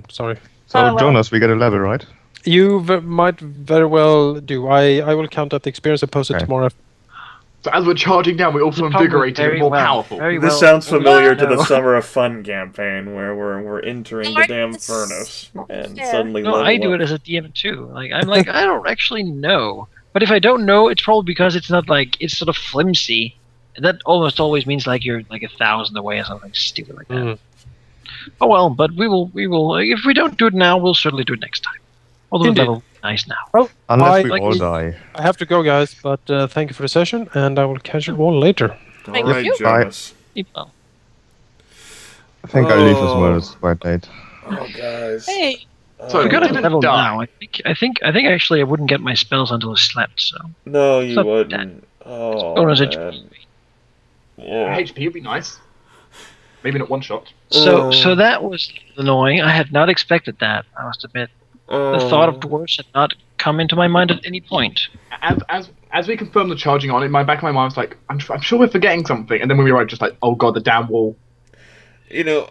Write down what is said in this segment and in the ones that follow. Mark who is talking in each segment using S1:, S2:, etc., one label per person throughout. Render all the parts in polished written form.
S1: Sorry.
S2: So, Jonas, we get a level, right?
S1: You might very well do. I will count up the experience and post it tomorrow.
S3: So as we're charging down, we also invigorated and more powerful.
S4: This sounds familiar to the Summer of Fun campaign, where we're entering the damn furnace and suddenly level
S5: I do
S4: up.
S5: it as a DM too. I'm like, I don't actually know. But if I don't know, it's probably because it's not like, it's sort of flimsy. And that almost always means like you're like 1,000 away or something stupid like that. Oh well, but we will, if we don't do it now, we'll certainly do it next time. Although the level is nice now.
S1: Well,
S2: Unless we all die.
S1: I have to go, guys, but thank you for the session, and I will catch you all later.
S4: All right, Jonas.
S2: I think I leave as well. It's quite late.
S4: Oh, guys.
S6: Hey.
S5: So we got a level now. I think actually I wouldn't get my spells until I slept. So
S4: no, you wouldn't. Oh,
S5: bonus
S4: man.
S5: HP.
S4: Yeah.
S3: HP would be nice. Maybe not one shot.
S5: So that was annoying. I had not expected that, I must admit. The thought of dwarves had not come into my mind at any point.
S3: As we confirmed the charging on, in my back of my mind was like, I'm sure we're forgetting something, and then when we arrived, just like, oh god, the damn wall.
S4: You know,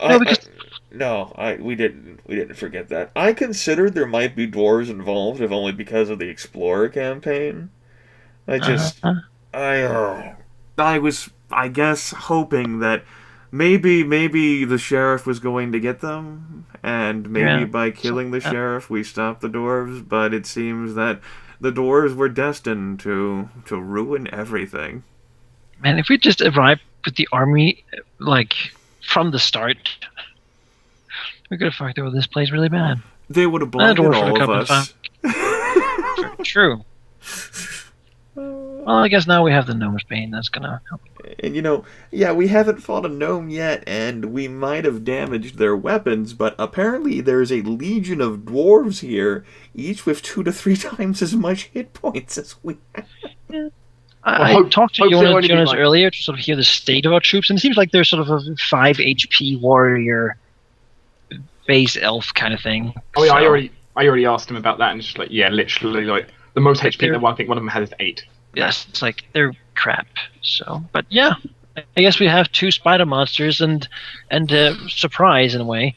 S4: we didn't forget that. I considered there might be dwarves involved, if only because of the Explorer campaign. I was, I guess, hoping that maybe the sheriff was going to get them, and maybe by killing the sheriff we stopped the dwarves, but it seems that the dwarves were destined to ruin everything.
S5: Man, if we just arrived with the army, like, from the start, we could have fucked over this place really bad.
S4: They would have blinded all of us.
S5: True. Well, I guess now we have the gnome's bane. That's gonna help.
S4: And you know, yeah, we haven't fought a gnome yet, and we might have damaged their weapons, but apparently there's a legion of dwarves here, each with 2 to 3 times as much hit points as we have.
S5: I talked to Jonas earlier to sort of hear the state of our troops, and it seems like they're sort of a 5 HP warrior base elf kind of thing.
S3: Oh yeah, I already asked him about that, and it's just like, yeah, literally, like, the most HP that I think one of them has is 8.
S5: Yes, it's like they're crap. So, but yeah, I guess we have 2 spider monsters and surprise in a way.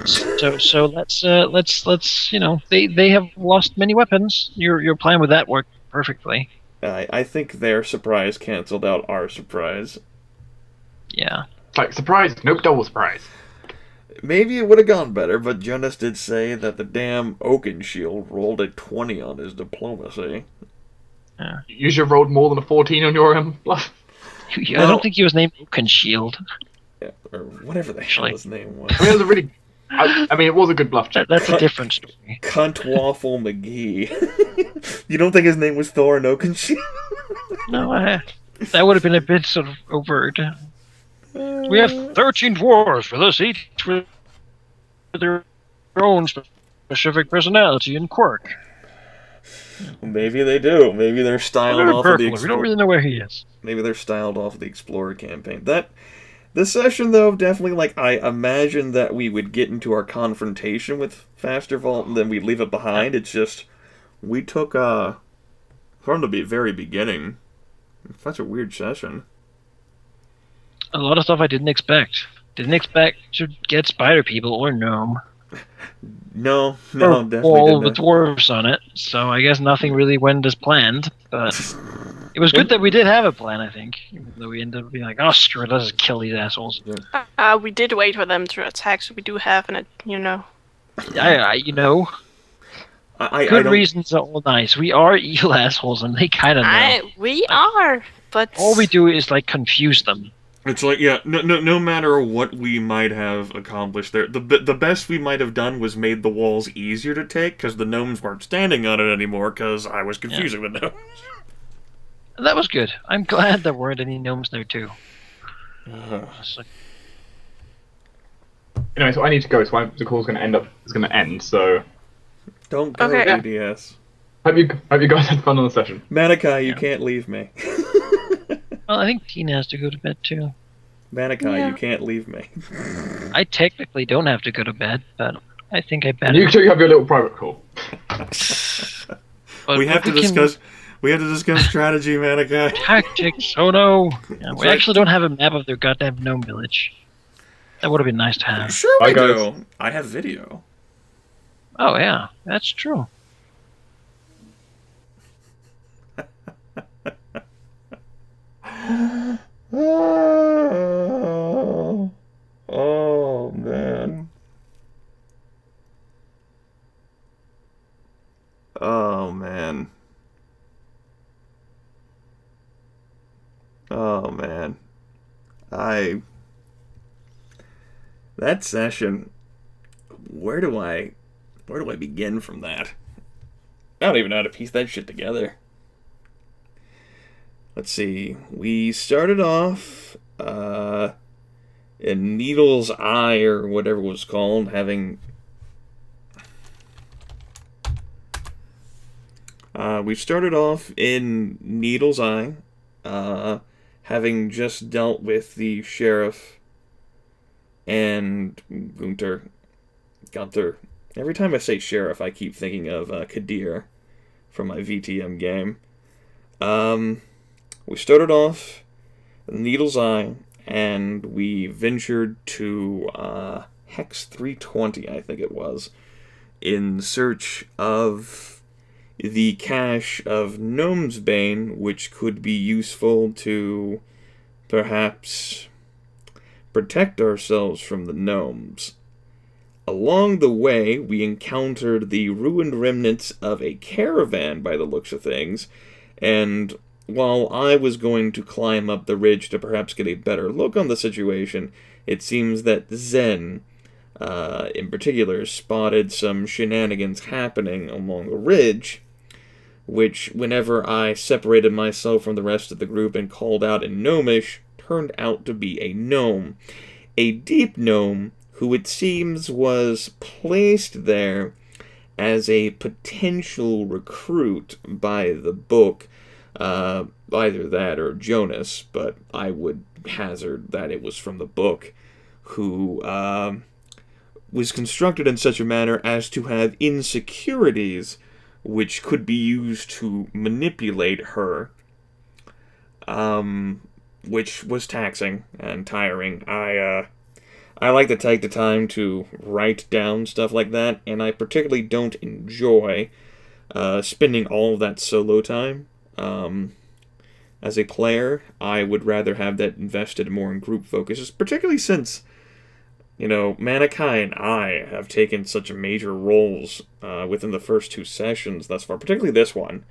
S5: So let's you know, they have lost many weapons. Your plan with that worked perfectly.
S4: I think their surprise canceled out our surprise.
S5: Yeah.
S3: It's like, surprise, nope, double surprise.
S4: Maybe it would have gone better, but Jonas did say that the damn Oakenshield rolled a 20 on his diplomacy.
S5: Yeah.
S3: You should have rolled more than a 14 on your bluff.
S5: I don't think he was named Oakenshield.
S4: Yeah, or whatever the hell his name was.
S3: I mean, it was a really... I mean, it was a good bluff check.
S5: That's a different story.
S4: Cunt Waffle McGee. You don't think his name was Thorin Oakenshield?
S5: No, that would have been a bit sort of overt. We have 13 dwarves with us, each with their own specific personality and quirk.
S4: Maybe they do. Maybe they're styled off of the Explorer.
S5: We don't really know where he is.
S4: Maybe they're styled off of the Explorer campaign. This session, though, definitely, like, I imagined that we would get into our confrontation with Fastervault and then we'd leave it behind. It's just, we took, from the very beginning. That's a weird session.
S5: A lot of stuff I didn't expect. Didn't expect to get spider people or gnome.
S4: No, definitely
S5: all
S4: didn't.
S5: the dwarves on it, so I guess nothing really went as planned, but it was good that we did have a plan, I think. Even though we ended up being like, oh, screw it, let's just kill these assholes.
S6: We did wait for them to attack, so we do have an, you know.
S5: You know. Good reasons are all nice. We are evil assholes, and they kind of know.
S6: We are, but...
S5: All we do is, like, confuse them.
S4: It's like, yeah, no matter what we might have accomplished there, the best we might have done was made the walls easier to take, because the gnomes weren't standing on it anymore, because I was confusing the gnomes.
S5: That was good. I'm glad there weren't any gnomes there, too.
S3: Anyway, so I need to go, so the call's going to end, so...
S4: Don't go, DDS.
S3: Hope you guys had fun on the session.
S4: Manaki, you can't leave me.
S5: Well, I think Tine has to go to bed, too.
S4: Manaki, you can't leave me.
S5: I technically don't have to go to bed, but I think I better.
S3: You have your little private call.
S4: We have to discuss strategy, Manaki.
S5: Tactics, oh no. Yeah, we actually don't have a map of their goddamn gnome village. That would have been nice to have.
S4: Sure
S3: Bye,
S4: we
S3: guys.
S4: do. I have video.
S5: Oh yeah, that's true.
S4: Oh man. Oh man. Oh man. That session, where do I begin from that? I don't even know how to piece that shit together. Let's see. We started off in Needle's Eye, or whatever it was called, having... we started off in Needle's Eye, having just dealt with the sheriff and Gunther. Every time I say sheriff, I keep thinking of Kadir from my VTM game. We started off in Needle's Eye, and we ventured to Hex 320, I think it was, in search of the cache of Gnome's Bane, which could be useful to perhaps protect ourselves from the gnomes. Along the way, we encountered the ruined remnants of a caravan by the looks of things, and while I was going to climb up the ridge to perhaps get a better look on the situation, it seems that Zyn, in particular, spotted some shenanigans happening along the ridge, which, whenever I separated myself from the rest of the group and called out in Gnomish, turned out to be a gnome. A deep gnome who it seems was placed there as a potential recruit by the book, either that or Jonas, but I would hazard that it was from the book, who was constructed in such a manner as to have insecurities which could be used to manipulate her, which was taxing and tiring. I like to take the time to write down stuff like that, and I particularly don't enjoy spending all of that solo time. As a player, I would rather have that invested more in group focuses, particularly since, Manaki and I have taken such major roles within the first two sessions thus far, particularly this one.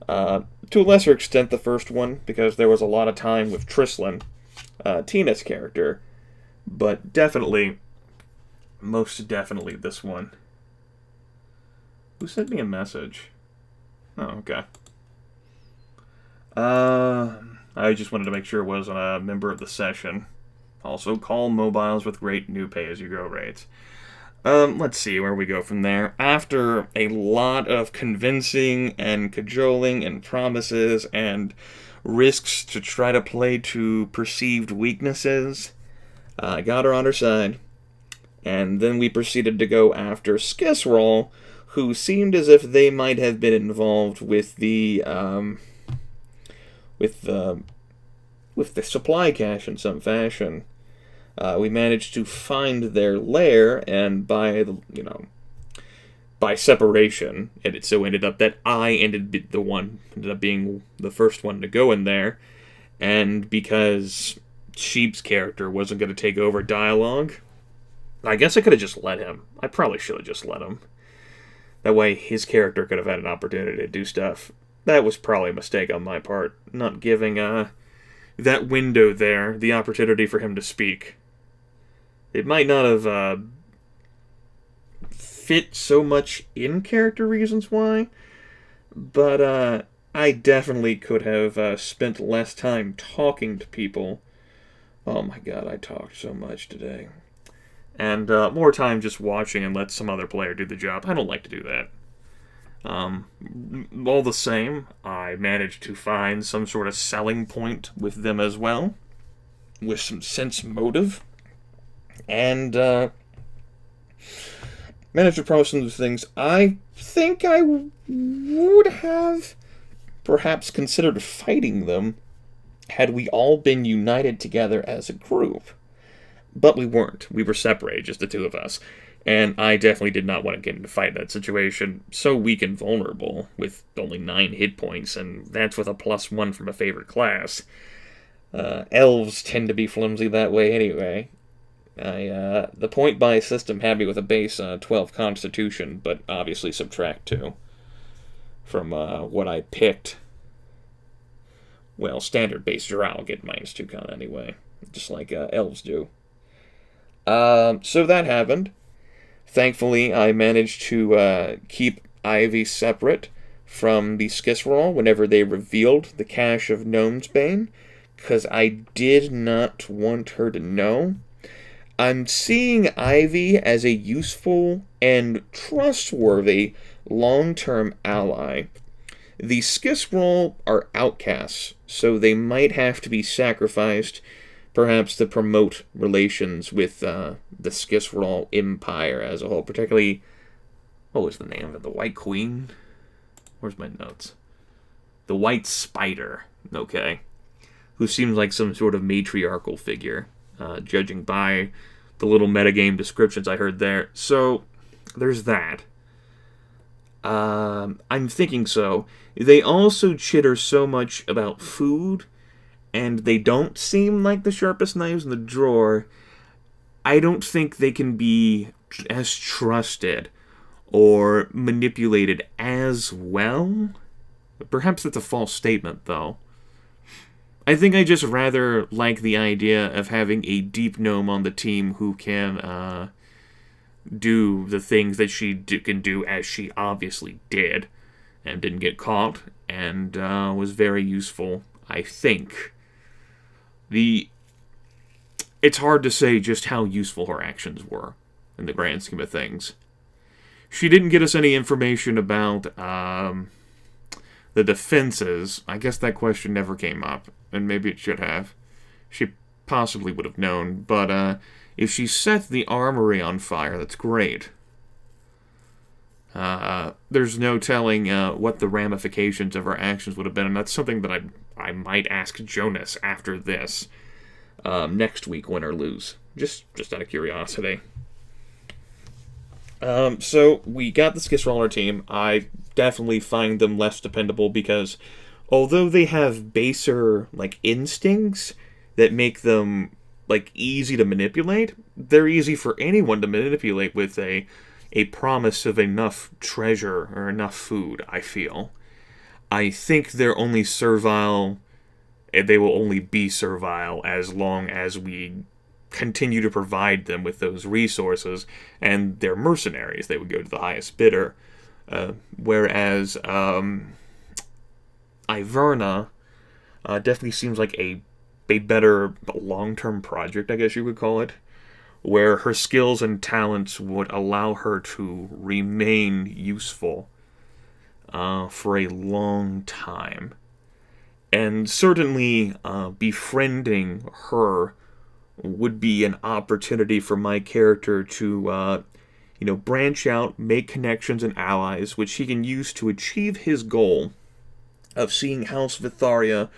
S4: To a lesser extent, the first one, because there was a lot of time with Trislin, Tina's character, but most definitely this one. Who sent me a message? Oh, okay. I just wanted to make sure it wasn't a member of the session. Also, call mobiles with great new pay-as-you-go rates. Let's see where we go from there. After a lot of convincing and cajoling and promises and risks to try to play to perceived weaknesses, I got her on her side. And then we proceeded to go after Skisroll, who seemed as if they might have been involved with the supply cache in some fashion. We managed to find their lair, and by separation, it so ended up that I ended up being the first one to go in there, and because Sheep's character wasn't going to take over dialogue, I guess I could have just let him. I probably should have just let him. That way, his character could have had an opportunity to do stuff. That was probably a mistake on my part, not giving that window there the opportunity for him to speak. It might not have fit so much in character reasons why, but I definitely could have spent less time talking to people. Oh my god, I talked so much today. And more time just watching and let some other player do the job. I don't like to do that. All the same, I managed to find some sort of selling point with them as well, with some sense motive, and managed to promise some things. I think I would have perhaps considered fighting them had we all been united together as a group. but we weren't. We were separated, just the two of us. And I definitely did not want to get into a fight in that situation. So weak and vulnerable, with only 9 hit points, and that's with a +1 from a favorite class. Elves tend to be flimsy that way anyway. The point buy system had me with a base 12 Constitution, but obviously subtract 2 from what I picked. Well, standard base Rahal get -2 con anyway, just like elves do. So that happened. Thankfully, I managed to keep Ivy separate from the Skisrael whenever they revealed the cache of Gnome's Bane, because I did not want her to know. I'm seeing Ivy as a useful and trustworthy long-term ally. The Skisrael are outcasts, so they might have to be sacrificed, perhaps to promote relations with the Skisrael Empire as a whole, particularly, what was the name of it? The White Queen? Where's my notes? The White Spider, okay, who seems like some sort of matriarchal figure, judging by the little metagame descriptions I heard there. So, there's that. I'm thinking so. They also chitter so much about food, and they don't seem like the sharpest knives in the drawer. I don't think they can be as trusted or manipulated as well. Perhaps that's a false statement, though. I think I just rather like the idea of having a deep gnome on the team who can do the things that she can do, as she obviously did, and didn't get caught, and was very useful, I think. It's hard to say just how useful her actions were in the grand scheme of things. She didn't get us any information about the defenses. I guess that question never came up, and maybe it should have. She possibly would have known, but if she set the armory on fire, that's great. There's no telling what the ramifications of her actions would have been, and that's something that I might ask Jonas after this, next week, win or lose. Just out of curiosity. So, we got the Skisrael on our team. I definitely find them less dependable because, although they have baser, instincts that make them, easy to manipulate, they're easy for anyone to manipulate with a promise of enough treasure or enough food, I feel. I think they're only servile, and they will only be servile as long as we continue to provide them with those resources, and they're mercenaries. They would go to the highest bidder. Whereas Iverna definitely seems like a better long-term project, I guess you would call it, where her skills and talents would allow her to remain useful for a long time. And certainly befriending her would be an opportunity for my character to, branch out, make connections and allies, which he can use to achieve his goal of seeing House Vytharia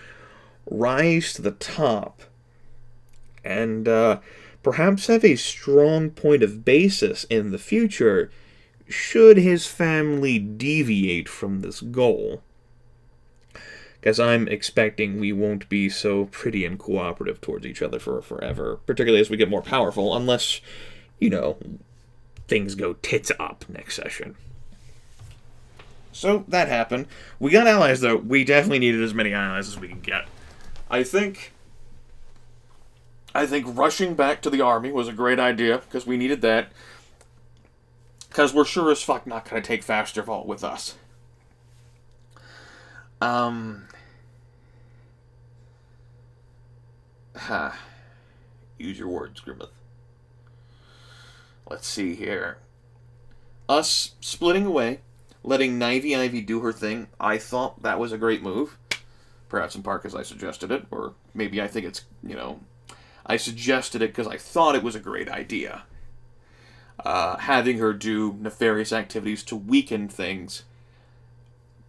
S4: rise to the top, and perhaps have a strong point of basis in the future should his family deviate from this goal. Because I'm expecting we won't be so pretty and cooperative towards each other for forever, particularly as we get more powerful, unless, things go tits up next session. So, that happened. We got allies, though. We definitely needed as many allies as we can get. I think rushing back to the army was a great idea, because we needed that. Because we're sure as fuck not going to take Faster Vault with us. Use your words, Grimith. Let's see here. Us splitting away, letting Ivy do her thing, I thought that was a great move. Perhaps in part because I suggested it, or maybe I think it's, I suggested it because I thought it was a great idea. Having her do nefarious activities to weaken things.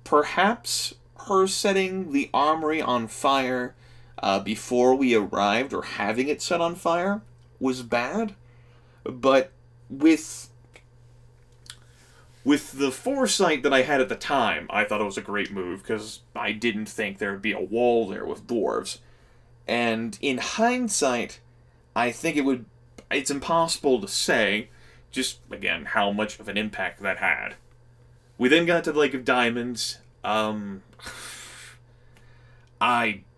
S4: Perhaps her setting the armory on fire before we arrived, or having it set on fire, was bad, but with the foresight that I had at the time, I thought it was a great move, because I didn't think there would be a wall there with dwarves. And in hindsight, I think it's impossible to say, just, again, how much of an impact that had. We then got to the Lake of Diamonds. I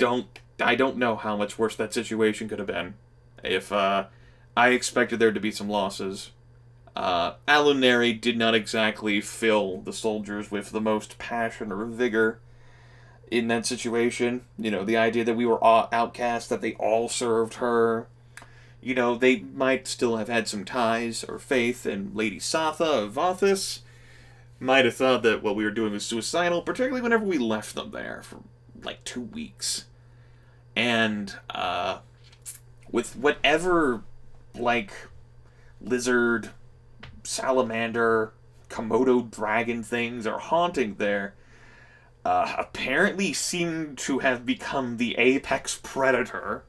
S4: don't know how much worse that situation could have been. If, I expected there to be some losses. Alauneari did not exactly fill the soldiers with the most passion or vigor in that situation. You know, the idea that we were all outcast, that they all served her. You know, they might still have had some ties or faith in Lady Satha of Vothis. Might have thought that what we were doing was suicidal, particularly whenever we left them there for like 2 weeks. And with whatever, like, lizard, salamander, Komodo dragon things are haunting there, apparently seem to have become the apex predator.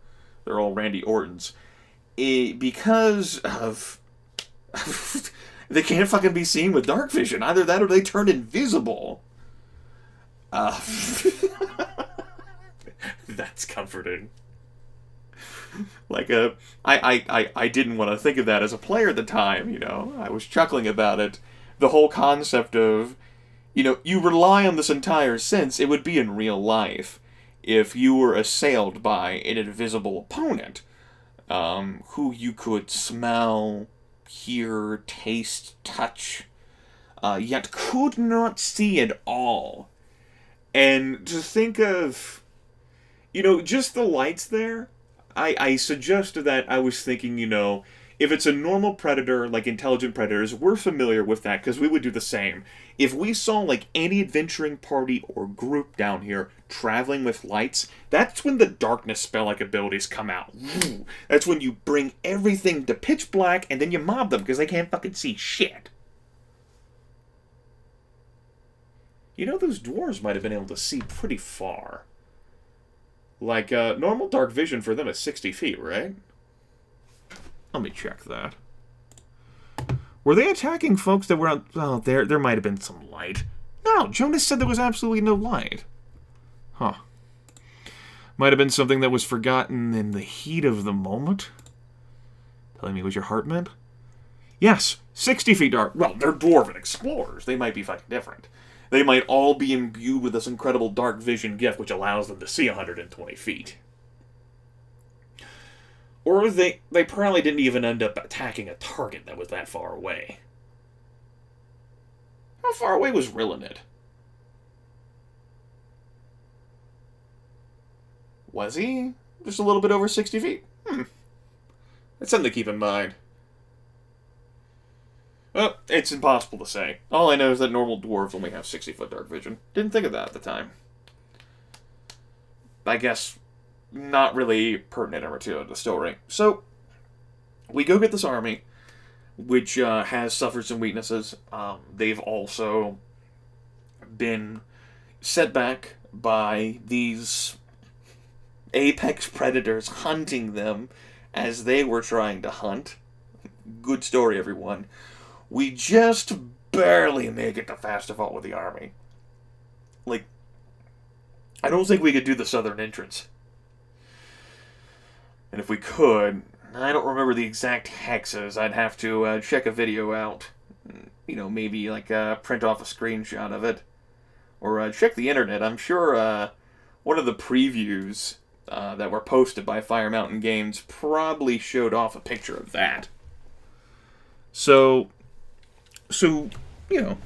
S4: They're all Randy Ortons. Because of... they can't fucking be seen with dark vision. Either that or they turn invisible. That's comforting. Like, I didn't want to think of that as a player at the time, you know. I was chuckling about it. The whole concept of, you know, you rely on this entire sense. It would be in real life if you were assailed by an invisible opponent, who you could smell, hear, taste, touch, yet could not see at all. And to think of, you know, just the lights there, I suggested that I was thinking, you know, if it's a normal predator, like intelligent predators, we're familiar with that, because we would do the same. If we saw, like, any adventuring party or group down here traveling with lights, that's when the darkness spell-like abilities come out. That's when you bring everything to pitch black, and then you mob them, because they can't fucking see shit. You know, those dwarves might have been able to see pretty far. Like, normal dark vision for them is 60 feet, right? Let me check that. Were they attacking folks that were out... Well, there might have been some light. No, Jonas said there was absolutely no light. Huh. Might have been something that was forgotten in the heat of the moment. Telling me what your heart meant? Yes, 60 feet dark. Well, they're dwarven explorers. They might be fucking different. They might all be imbued with this incredible dark vision gift which allows them to see 120 feet. Or they probably didn't even end up attacking a target that was that far away. How far away was Rilinid? Was he? Just a little bit over 60 feet? That's something to keep in mind. Well, it's impossible to say. All I know is that normal dwarves only have 60-foot dark vision. Didn't think of that at the time. I guess not really pertinent or to the story. So, we go get this army, which has suffered some weaknesses. They've also been set back by these apex predators hunting them as they were trying to hunt. Good story, everyone. We just barely make it to Fastervault with the army. Like, I don't think we could do the southern entrance. And if we could, I don't remember the exact hexes. I'd have to check a video out. You know, maybe like print off a screenshot of it. Or check the internet. I'm sure one of the previews that were posted by Fire Mountain Games probably showed off a picture of that. So you know,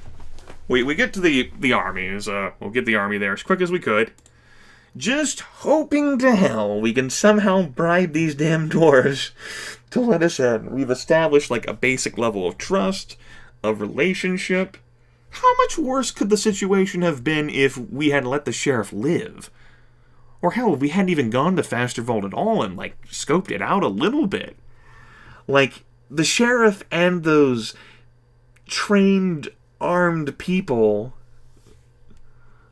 S4: we get to the armies. We'll get the army there as quick as we could. Just hoping to hell we can somehow bribe these damn dwarves to let us in. We've established, like, a basic level of trust, of relationship. How much worse could the situation have been if we had let the sheriff live? Or hell, if we hadn't even gone to Fastervault at all and, like, scoped it out a little bit. Like, the sheriff and those trained, armed people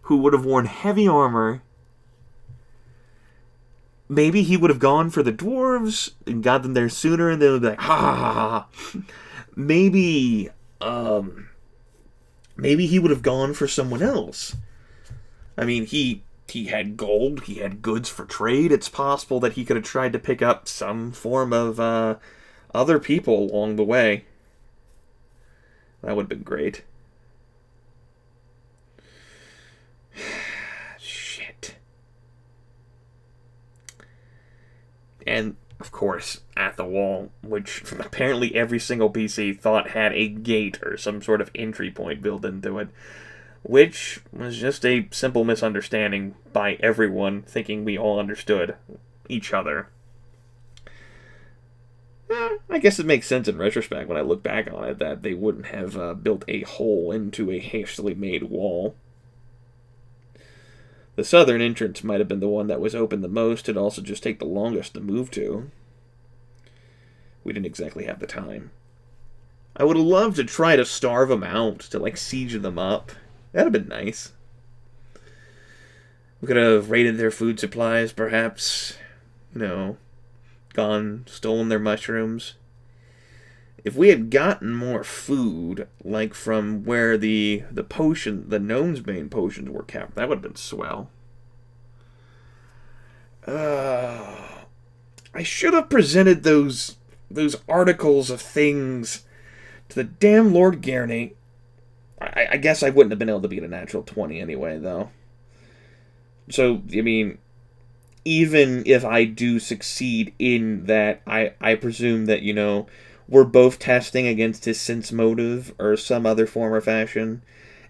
S4: who would have worn heavy armor maybe he would have gone for the dwarves and got them there sooner, and they would be like, ha ha ha ha. Maybe he would have gone for someone else. I mean, he had gold, he had goods for trade. It's possible that he could have tried to pick up some form of other people along the way. That would have been great. Shit. And, of course, at the wall, which apparently every single PC thought had a gate or some sort of entry point built into it, which was just a simple misunderstanding by everyone, thinking we all understood each other. I guess it makes sense in retrospect when I look back on it that they wouldn't have built a hole into a hastily made wall. The southern entrance might have been the one that was open the most and also just take the longest to move to. We didn't exactly have the time. I would have loved to try to starve them out, to like siege them up. That'd have been nice. We could have raided their food supplies, perhaps. Stolen their mushrooms. If we had gotten more food, like from where the gnome's main potions were kept, that would have been swell. I should have presented those articles of things to the damn Lord Gerney. I guess I wouldn't have been able to beat a natural 20 anyway, though. So, I mean, even if I do succeed in that, I presume that, we're both testing against his sense motive or some other form or fashion,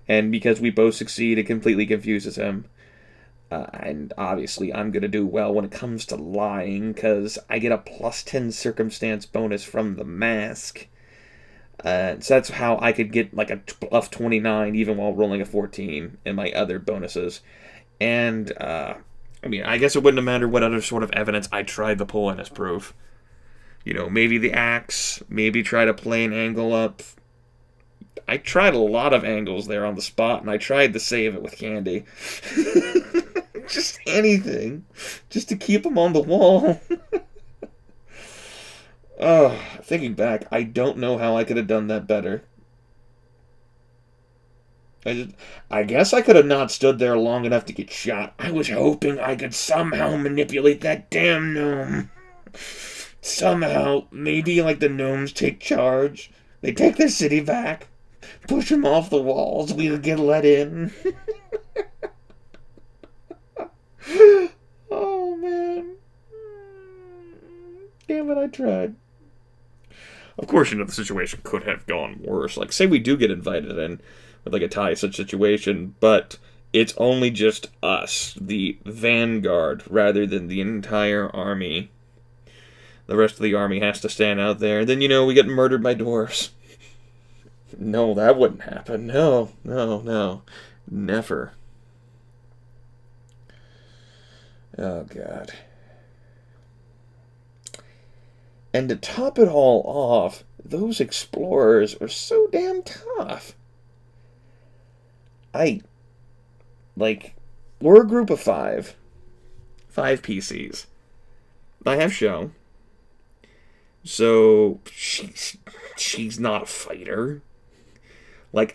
S4: and because we both succeed, it completely confuses him. And obviously, I'm going to do well when it comes to lying, because I get a +10 circumstance bonus from the mask. So that's how I could get like a +29 even while rolling a 14 in my other bonuses. And, I guess it wouldn't have mattered what other sort of evidence I tried to pull in as proof. Maybe the axe, maybe try to play an angle up. I tried a lot of angles there on the spot, and I tried to save it with candy. Just anything. Just to keep them on the wall. Thinking back, I don't know how I could have done that better. I guess I could have not stood there long enough to get shot. I was hoping I could somehow manipulate that damn gnome. Somehow, maybe like the gnomes take charge. They take their city back. Push them off the walls. We'll get let in. Oh, man. Damn it, I tried. Of course, the situation could have gone worse. Like, say we do get invited in with, like, a tie such situation, but it's only just us, the vanguard, rather than the entire army. The rest of the army has to stand out there, and then, we get murdered by dwarves. No, that wouldn't happen. No. Never. Oh, God. And to top it all off, those explorers are so damn tough. We're a group of 5. 5 PCs. I have show. So, she's not a fighter.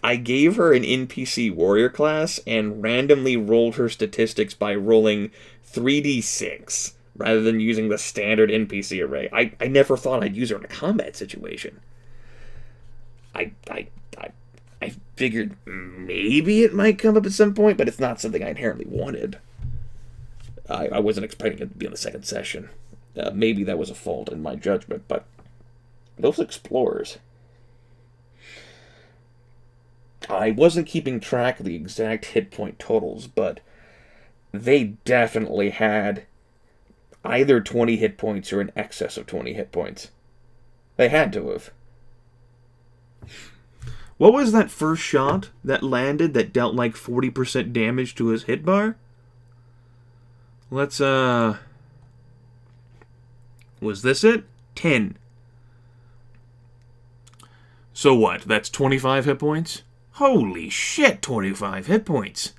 S4: I gave her an NPC warrior class and randomly rolled her statistics by rolling 3d6 rather than using the standard NPC array. I never thought I'd use her in a combat situation. I figured maybe it might come up at some point, but it's not something I inherently wanted. I wasn't expecting it to be on the second session. Maybe that was a fault in my judgment, but those explorers... I wasn't keeping track of the exact hit point totals, but they definitely had either 20 hit points or in excess of 20 hit points. They had to have. What was that first shot that landed that dealt 40% damage to his hit bar? Let's, was this it? 10. So what, that's 25 hit points? Holy shit, 25 hit points.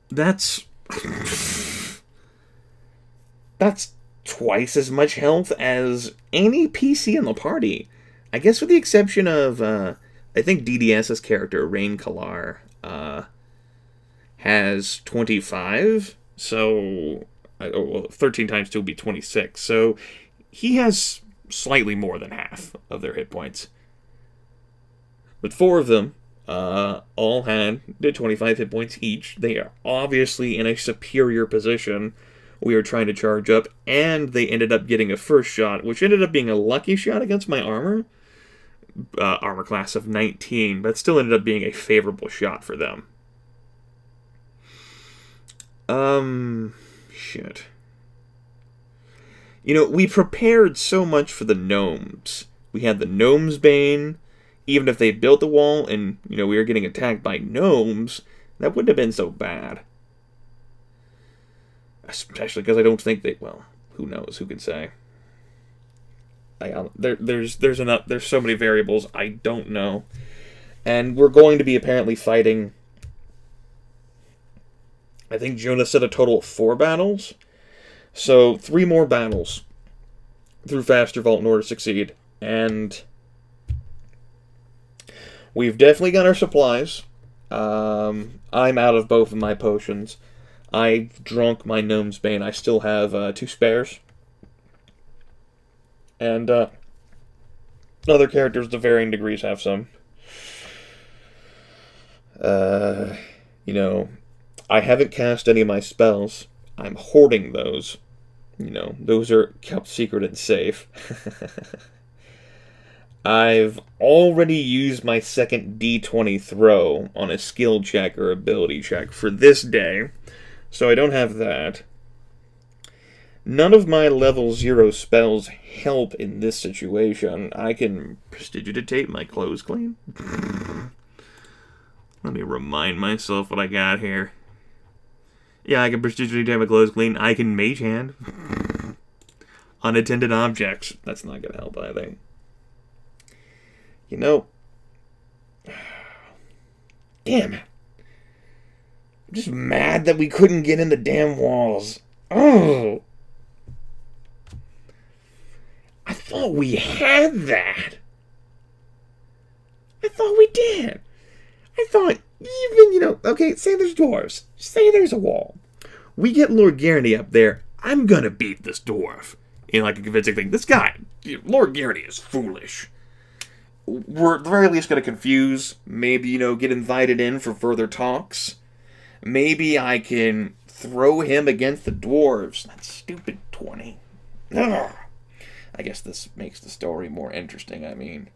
S4: That's... That's twice as much health as any PC in the party. I guess with the exception of, I think DDS's character, Rae'nkalar, has 25, so 13 times 2 would be 26, so he has slightly more than half of their hit points. But 4 of them all had 25 hit points each. They are obviously in a superior position. We are trying to charge up, and they ended up getting a first shot, which ended up being a lucky shot against my armor class of 19, but still ended up being a favorable shot for them. Shit. You know, we prepared so much for the gnomes. We had the gnomes' bane. Even if they built the wall and, you know, we were getting attacked by gnomes, that wouldn't have been so bad. Especially because I don't think they, well, who knows, who can say. There's so many variables I don't know. And we're going to be apparently fighting, I think Jonas said a total of 4 battles. So 3 more battles through Faster Vault in order to succeed. And we've definitely got our supplies. I'm out of both of my potions. I've drunk my Gnome's Bane. I still have 2 spares. And other characters to varying degrees have some. You know, I haven't cast any of my spells. I'm hoarding those. You know, those are kept secret and safe. I've already used my second D20 throw on a skill check or ability check for this day, so I don't have that. None of my level 0 spells help in this situation. I can prestidigitate my clothes clean. Let me remind myself what I got here. Yeah, I can prestidigitate my clothes clean. I can mage hand. Unattended objects. That's not going to help either. You know, damn it. I'm just mad that we couldn't get in the damn walls. Oh, I thought we had that. I thought we did. I thought even, you know, okay, say there's dwarves. Say there's a wall. We get Lord Garrity up there. I'm gonna beat this dwarf. In like a convincing thing. This guy, Lord Garrity, is foolish. We're at the very least going to confuse, maybe, you know, get invited in for further talks. Maybe I can throw him against the dwarves. That stupid 20. Ugh. I guess this makes the story more interesting. I mean,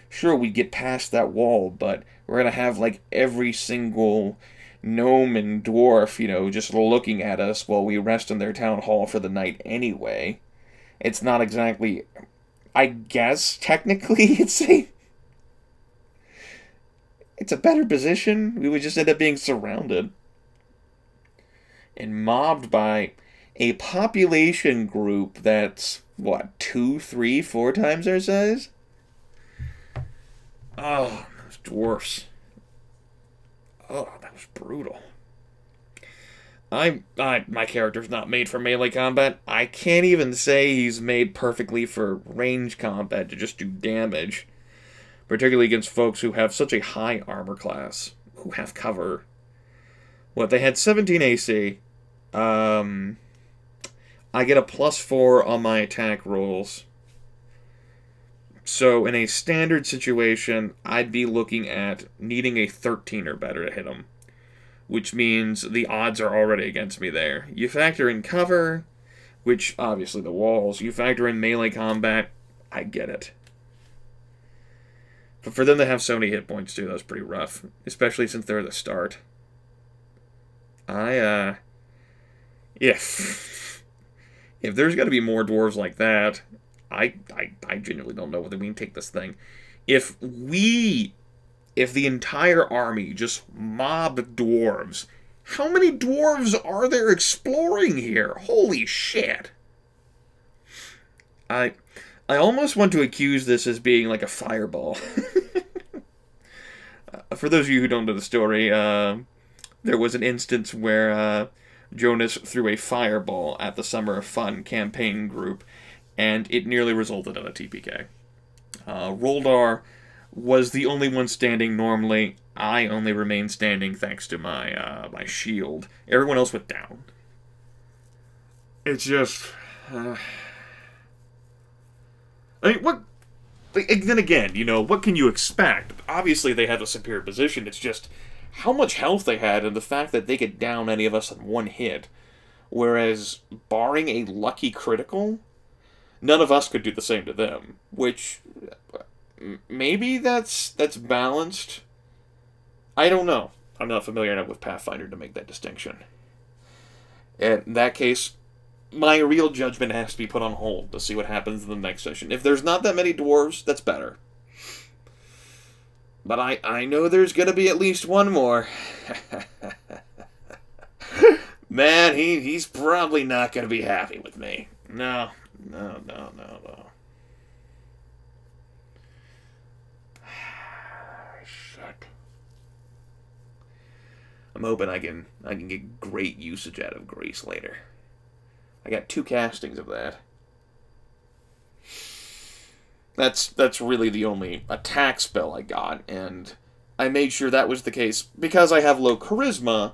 S4: sure, we get past that wall, but we're going to have, like, every single gnome and dwarf, you know, just looking at us while we rest in their town hall for the night anyway. It's not exactly... I guess, technically, it's a better position. We would just end up being surrounded and mobbed by a population group that's, what, 2, 3, 4 times our size? Oh, those dwarfs. Oh, that was brutal. My character's not made for melee combat. I can't even say he's made perfectly for range combat to just do damage. Particularly against folks who have such a high armor class, who have cover. What, they had 17 AC. I get a +4 on my attack rolls. So in a standard situation, I'd be looking at needing a 13 or better to hit him. Which means the odds are already against me there. You factor in cover, which, obviously the walls. You factor in melee combat, I get it. But for them to have so many hit points, too, that was pretty rough. Especially since they're at the start. Yeah. If there's got to be more dwarves like that, I genuinely don't know whether we can take this thing. If the entire army just mobbed dwarves, how many dwarves are there exploring here? Holy shit. I almost want to accuse this as being like a fireball. For those of you who don't know the story, there was an instance where Jonas threw a fireball at the Summer of Fun campaign group, and it nearly resulted in a TPK. Roldar was the only one standing normally. I only remained standing thanks to my shield. Everyone else went down. It's just... I mean, what... Then again, what can you expect? Obviously they had a superior position. It's just how much health they had and the fact that they could down any of us in one hit. Whereas, barring a lucky critical, none of us could do the same to them. Which, maybe that's balanced. I don't know. I'm not familiar enough with Pathfinder to make that distinction. In that case, my real judgment has to be put on hold to see what happens in the next session. If there's not that many dwarves, that's better. But I know there's going to be at least one more. Man, he's probably not going to be happy with me. No. Shit. I'm hoping I can get great usage out of Grace later. I got 2 castings of that. That's really the only attack spell I got, and I made sure that was the case because I have low charisma,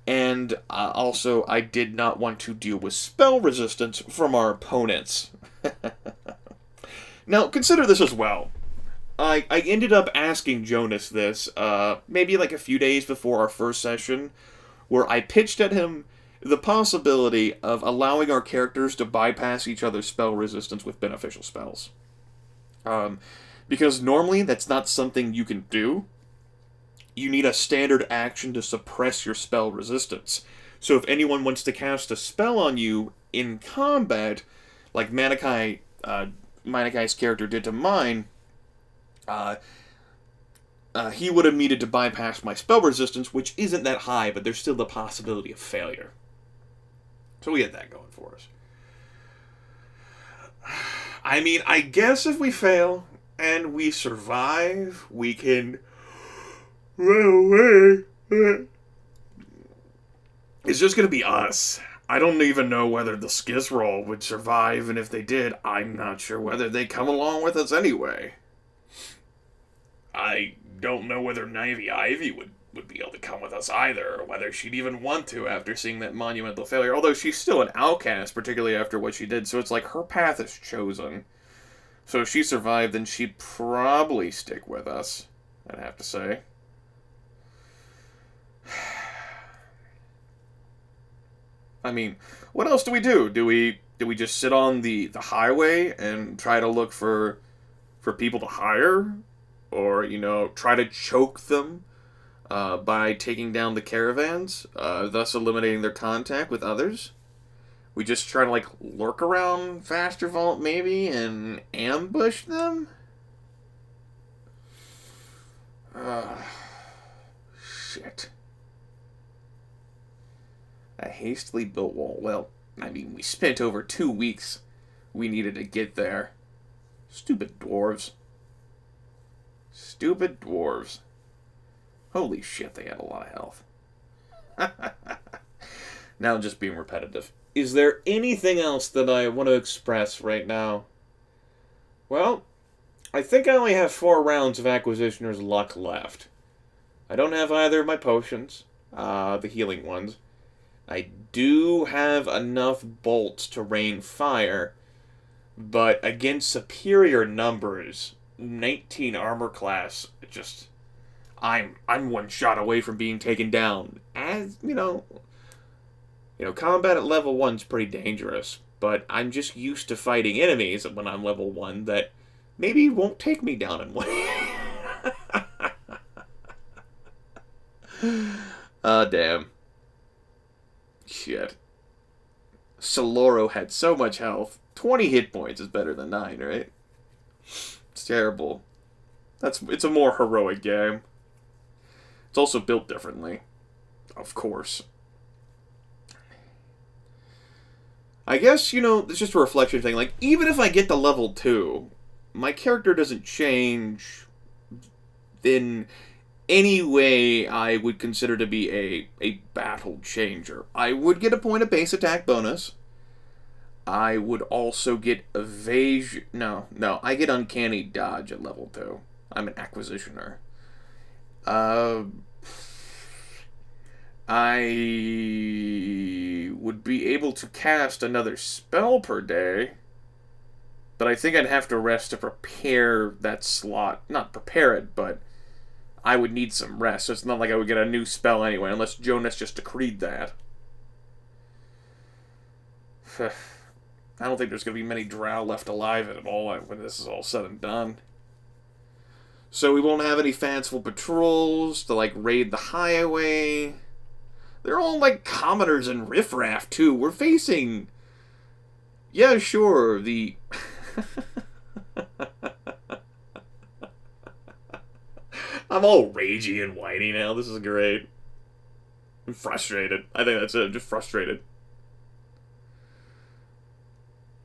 S4: and also I did not want to deal with spell resistance from our opponents. Now, consider this as well. I ended up asking Jonas this, maybe like a few days before our first session, where I pitched at him the possibility of allowing our characters to bypass each other's spell resistance with beneficial spells. Because normally that's not something you can do. You need a standard action to suppress your spell resistance. So if anyone wants to cast a spell on you in combat, like Manaki, Manaki's character did to mine, he would have needed to bypass my spell resistance, which isn't that high, but there's still the possibility of failure. So we had that going for us. I mean, I guess if we fail and we survive, we can run away. It's just going to be us. I don't even know whether the Skizrael would survive, and if they did, I'm not sure whether they come along with us anyway. I don't know whether Navy Ivy would be able to come with us either, or whether she'd even want to after seeing that monumental failure, although she's still an outcast, particularly after what she did, so it's like her path is chosen. So if she survived, then she'd probably stick with us, I'd have to say. I mean, what else do we do? Do we just sit on the highway and try to look for people to hire? Or, try to choke them by taking down the caravans, thus eliminating their contact with others? We just try to, lurk around Faster Vault, maybe, and ambush them? Shit. A hastily built wall. Well, I mean, we spent over 2 weeks we needed to get there. Stupid dwarves. Stupid dwarves. Holy shit, they had a lot of health. Now I'm just being repetitive. Is there anything else that I want to express right now? Well, I think I only have 4 rounds of Acquisitioner's Luck left. I don't have either of my potions, the healing ones. I do have enough bolts to rain fire, but against superior numbers, 19 armor class, just... I'm 1 shot away from being taken down. As, combat at level 1's pretty dangerous, but I'm just used to fighting enemies when I'm level 1 that maybe won't take me down in one. Damn. Shit. Soloro had so much health. 20 hit points is better than 9, right? It's terrible. It's a more heroic game. It's also built differently. Of course. I guess, it's just a reflection thing. Even if I get to level 2, my character doesn't change in any way I would consider to be a battle changer. I would get a point of base attack bonus. I would also get evasion. No, I get uncanny dodge at level 2. I'm an acquisitioner. I would be able to cast another spell per day, but I think I'd have to rest to prepare that slot. Not prepare it, but I would need some rest, so it's not like I would get a new spell anyway, unless Jonas just decreed that. I don't think there's going to be many drow left alive at all when this is all said and done. So we won't have any fanciful patrols to, like, raid the highway. They're all, like, commoners and riffraff, too. We're facing... Yeah, sure, the... I'm all ragey and whiny now. This is great. I'm frustrated. I think that's it. I'm just frustrated.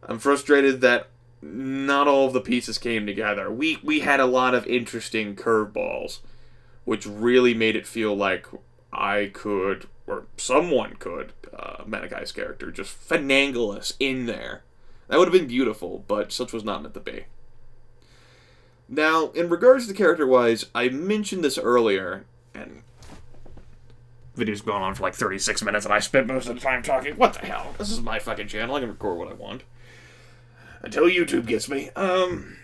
S4: I'm frustrated that not all of the pieces came together. We had a lot of interesting curveballs, which really made it feel like I could, or someone could, Manaki's character, just finagle us in there. That would have been beautiful, but such was not meant to be. Now, in regards to character-wise, I mentioned this earlier, and the video's gone on for like 36 minutes, and I spent most of the time talking. What the hell? This is my fucking channel. I can record what I want. Until YouTube gets me. And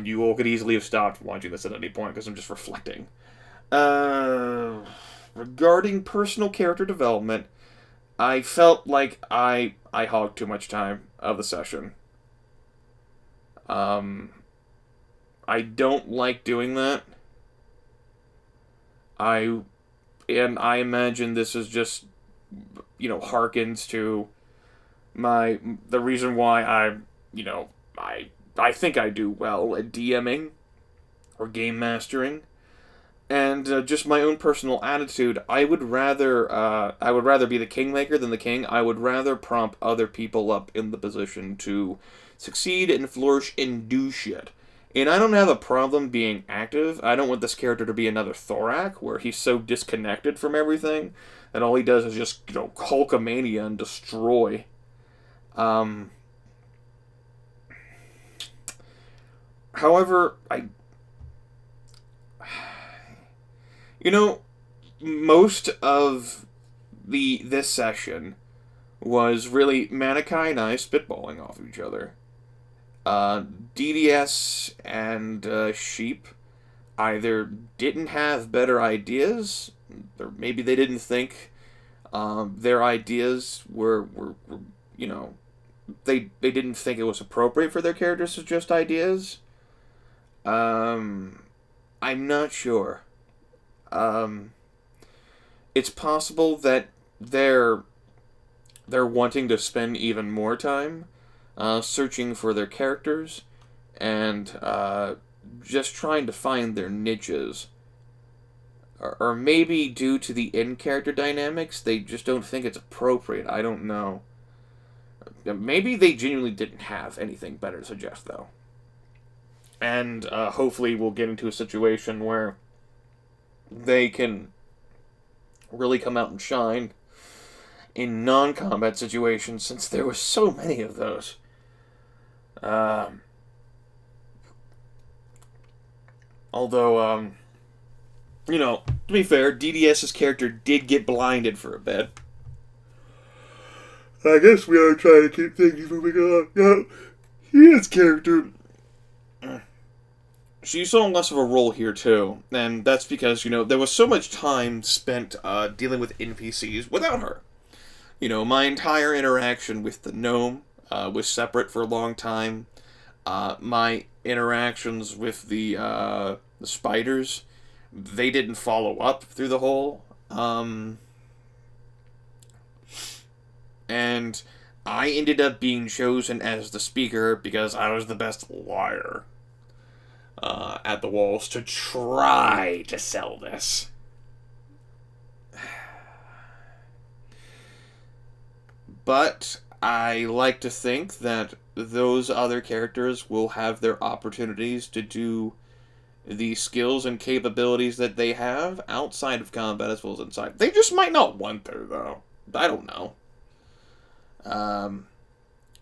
S4: you all could easily have stopped watching this at any point, because I'm just reflecting. Regarding personal character development, I felt like I hogged too much time of the session. I don't like doing that. I imagine this is just, harkens to the reason why I think I do well at DMing or game mastering, and just my own personal attitude. I would rather be the kingmaker than the king. I would rather prompt other people up in the position to succeed and flourish and do shit. And I don't have a problem being active. I don't want this character to be another Thorak, where he's so disconnected from everything that all he does is just, Hulkamania and destroy. However, most of this session was really Manaki and I spitballing off of each other. DDS and Sheep either didn't have better ideas, or maybe they didn't think their ideas were they didn't think it was appropriate for their characters to suggest ideas. I'm not sure. It's possible that they're wanting to spend even more time searching for their characters and just trying to find their niches. Or maybe due to the in-character dynamics, they just don't think it's appropriate. I don't know. Maybe they genuinely didn't have anything better to suggest, though. And hopefully we'll get into a situation where they can really come out and shine in non-combat situations, since there were so many of those. Although, to be fair, DDS's character did get blinded for a bit. I guess we are trying to keep things moving on. His character, she saw less of a role here too, and that's because, there was so much time spent dealing with NPCs without her. My entire interaction with the gnome was separate for a long time. My interactions with the spiders, they didn't follow up through the whole. And I ended up being chosen as the speaker because I was the best liar at the walls to try to sell this. But I like to think that those other characters will have their opportunities to do the skills and capabilities that they have outside of combat as well as inside. They just might not want to, though. I don't know.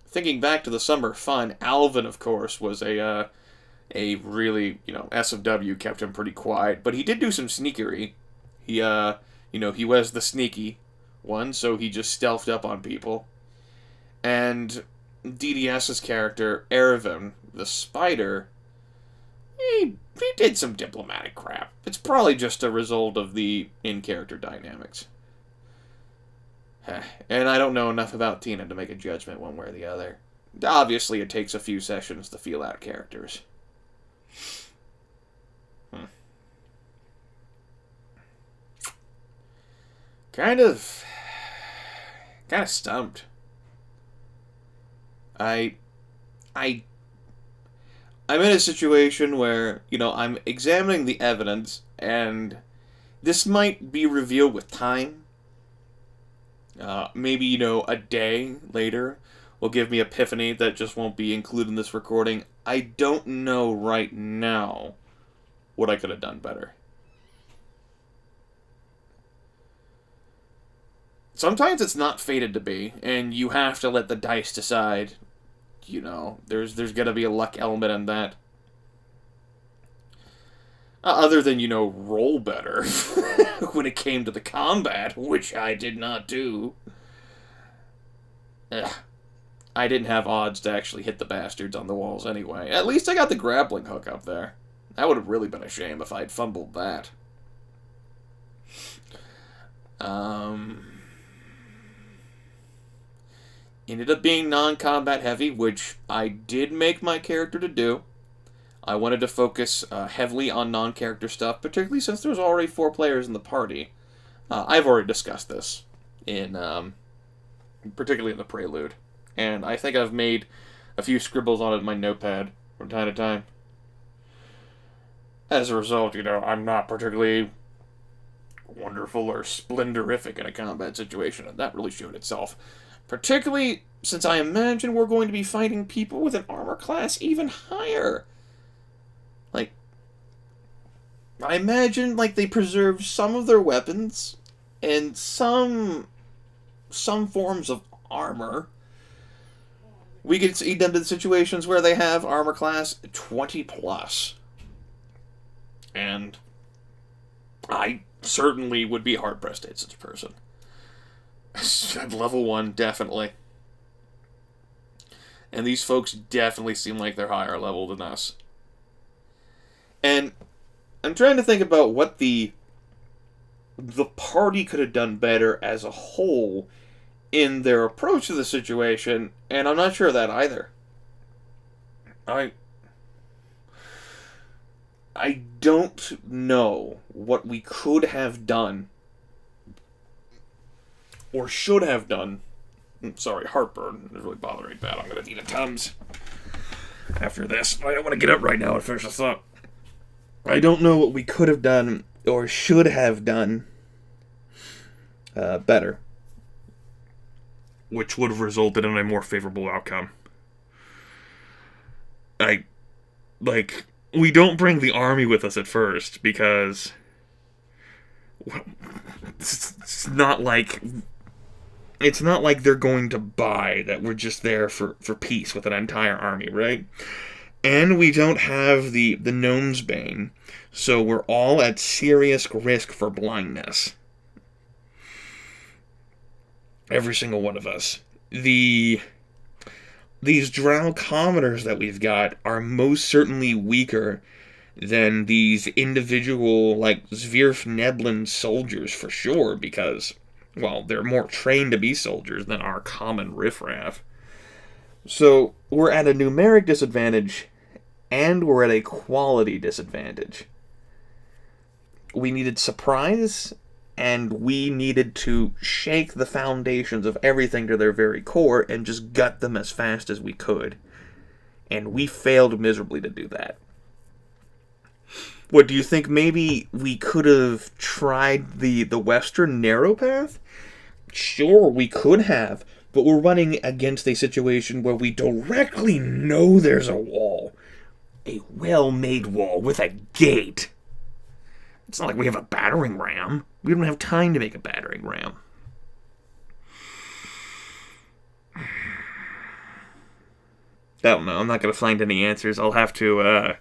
S4: Thinking back to the summer fun, Alvin, of course, was a really, SFW, kept him pretty quiet, but he did do some sneakery. He, he was the sneaky one, so he just stealthed up on people. And DDS's character, Erevin, the spider, he did some diplomatic crap. It's probably just a result of the in-character dynamics. And I don't know enough about Tine to make a judgment one way or the other. Obviously, it takes a few sessions to feel out characters. Kind of stumped. I'm in a situation where, I'm examining the evidence, and this might be revealed with time. Maybe, a day later will give me epiphany that just won't be included in this recording. I don't know right now what I could have done better. Sometimes it's not fated to be, and you have to let the dice decide. There's gonna be a luck element in that. Other than, roll better when it came to the combat, which I did not do. I didn't have odds to actually hit the bastards on the walls anyway. At least I got the grappling hook up there. That would have really been a shame if I'd fumbled that. Ended up being non-combat heavy, which I did make my character to do. I wanted to focus heavily on non-character stuff, particularly since there's already 4 players in the party. I've already discussed this, particularly in the prelude. And I think I've made a few scribbles on it in my notepad from time to time. As a result, I'm not particularly wonderful or splendorific in a combat situation, and that really showed itself. Particularly since I imagine we're going to be fighting people with an armor class even higher. I imagine, they preserve some of their weapons and some forms of armor. We could see them in situations where they have armor class 20+. And I certainly would be hard-pressed to hit such a person. At level 1, definitely. And these folks definitely seem like they're higher level than us. And I'm trying to think about what the party could have done better as a whole in their approach to the situation, and I'm not sure of that either. I don't know what we could have done or should have done. Sorry, heartburn is really bothering bad. I'm going to need a Tums after this. I don't want to get up right now and finish this up. I don't know what we could have done or should have done better, which would have resulted in a more favorable outcome. We don't bring the army with us at first because it's not like they're going to buy that we're just there for peace with an entire army, right? And we don't have the Gnome's Bane, so we're all at serious risk for blindness. Every single one of us. These Drow commoners that we've got are most certainly weaker than these individual, Zvirfneblin soldiers for sure, because, well, they're more trained to be soldiers than our common riffraff. So, we're at a numeric disadvantage, and we're at a quality disadvantage. We needed surprise, and we needed to shake the foundations of everything to their very core and just gut them as fast as we could. And we failed miserably to do that. What, do you think maybe we could have tried the western narrow path? Sure, we could have, but we're running against a situation where we directly know there's a wall. A well-made wall with a gate. It's not like we have a battering ram. We don't have time to make a battering ram. I don't know. I'm not going to find any answers. I'll have to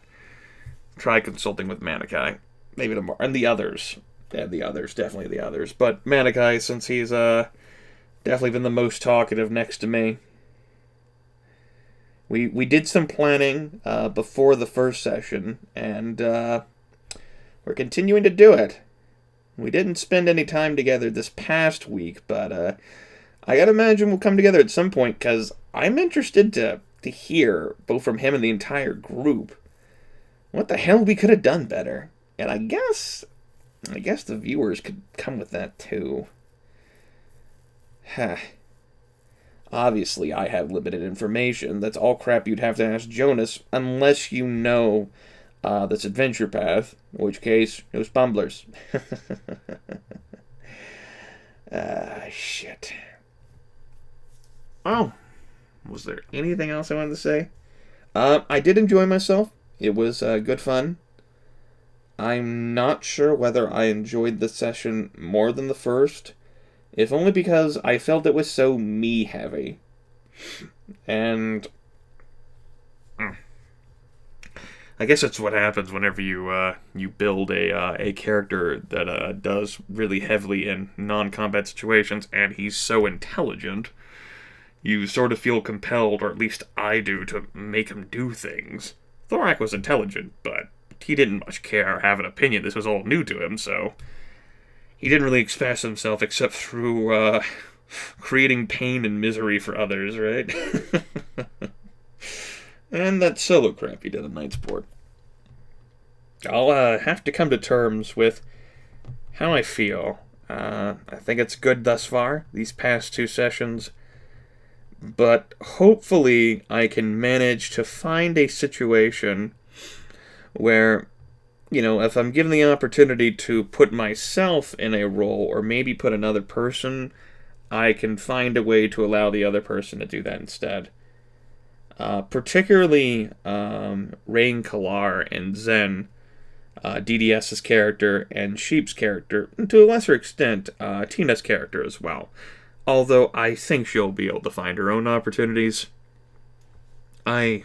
S4: try consulting with Manaki. Maybe tomorrow. And the others. Yeah, the others. Definitely the others. But Manaki, since he's definitely been the most talkative next to me. We did some planning before the first session, and we're continuing to do it. We didn't spend any time together this past week, but I gotta imagine we'll come together at some point, because I'm interested to hear, both from him and the entire group, what the hell we could have done better. And I guess the viewers could come with that too. Obviously, I have limited information. That's all crap you'd have to ask Jonas, unless you know this adventure path, in which case, no spumblers. Shit. Oh, was there anything else I wanted to say? I did enjoy myself. It was good fun. I'm not sure whether I enjoyed the session more than the first, if only because I felt it was so me-heavy. And I guess that's what happens whenever you build a character that does really heavily in non-combat situations, and he's so intelligent, you sort of feel compelled, or at least I do, to make him do things. Thorak was intelligent, but he didn't much care or have an opinion. This was all new to him, so he didn't really express himself except through creating pain and misery for others, right? And that solo crap he did in Night Sport. I'll have to come to terms with how I feel. I think it's good thus far, these past 2 sessions. But hopefully I can manage to find a situation where, if I'm given the opportunity to put myself in a role, or maybe put another person, I can find a way to allow the other person to do that instead. Particularly Rae'nkalar and Zyn, DDS's character, and Sheep's character, and to a lesser extent, Tina's character as well. Although I think she'll be able to find her own opportunities. I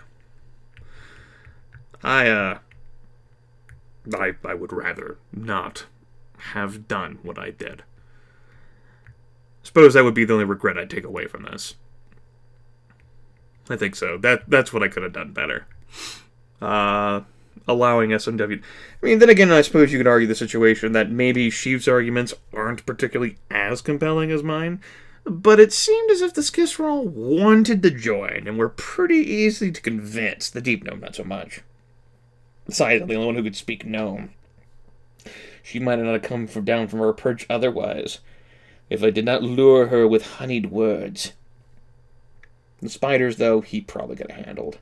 S4: would rather not have done what I did. Suppose that would be the only regret I'd take away from this. I think so. That's what I could have done better. Allowing SMW... then again, I suppose you could argue the situation that maybe Sheev's arguments aren't particularly as compelling as mine, but it seemed as if the Skissroll wanted to join, and were pretty easy to convince. The Deep Gnome, not so much. Besides, I'm the only one who could speak Gnome. She might not have come down from her perch otherwise, if I did not lure her with honeyed words. The spiders, though, he probably could have handled.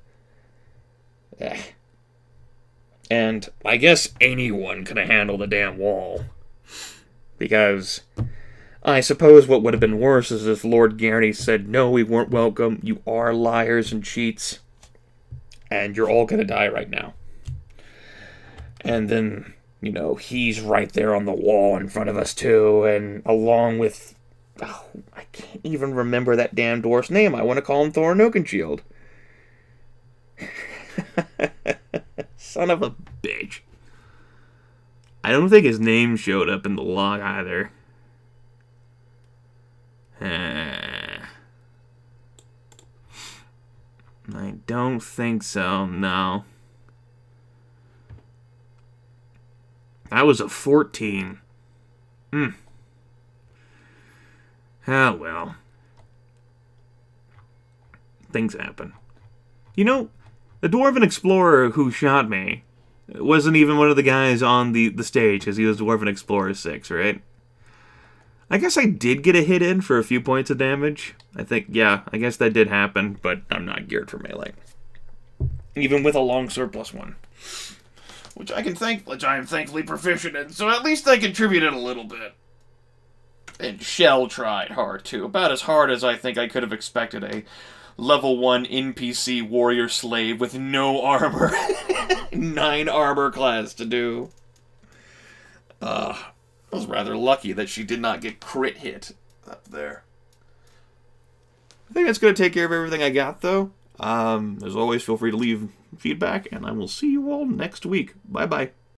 S4: And I guess anyone could have handled the damn wall. Because I suppose what would have been worse is if Lord Garrity said, "No, we weren't welcome, you are liars and cheats, and you're all gonna die right now." And then, he's right there on the wall in front of us too, and along with... Oh, I can't even remember that damn dwarf's name. I want to call him Thorin Oakenshield. Son of a bitch. I don't think his name showed up in the log either. I don't think so, no. That was a 14. Oh, well. Things happen. The Dwarven Explorer who shot me wasn't even one of the guys on the stage, because he was Dwarven Explorer 6, right? I guess I did get a hit in for a few points of damage. I guess that did happen, but I'm not geared for melee. Even with a longsword +1. Which I am thankfully proficient in, so at least I contributed a little bit. And Shell tried hard, too. About as hard as I think I could have expected a level 1 NPC warrior slave with no armor. 9 armor class to do. I was rather lucky that she did not get crit hit up there. I think that's going to take care of everything I got, though. As always, feel free to leave feedback, and I will see you all next week. Bye-bye.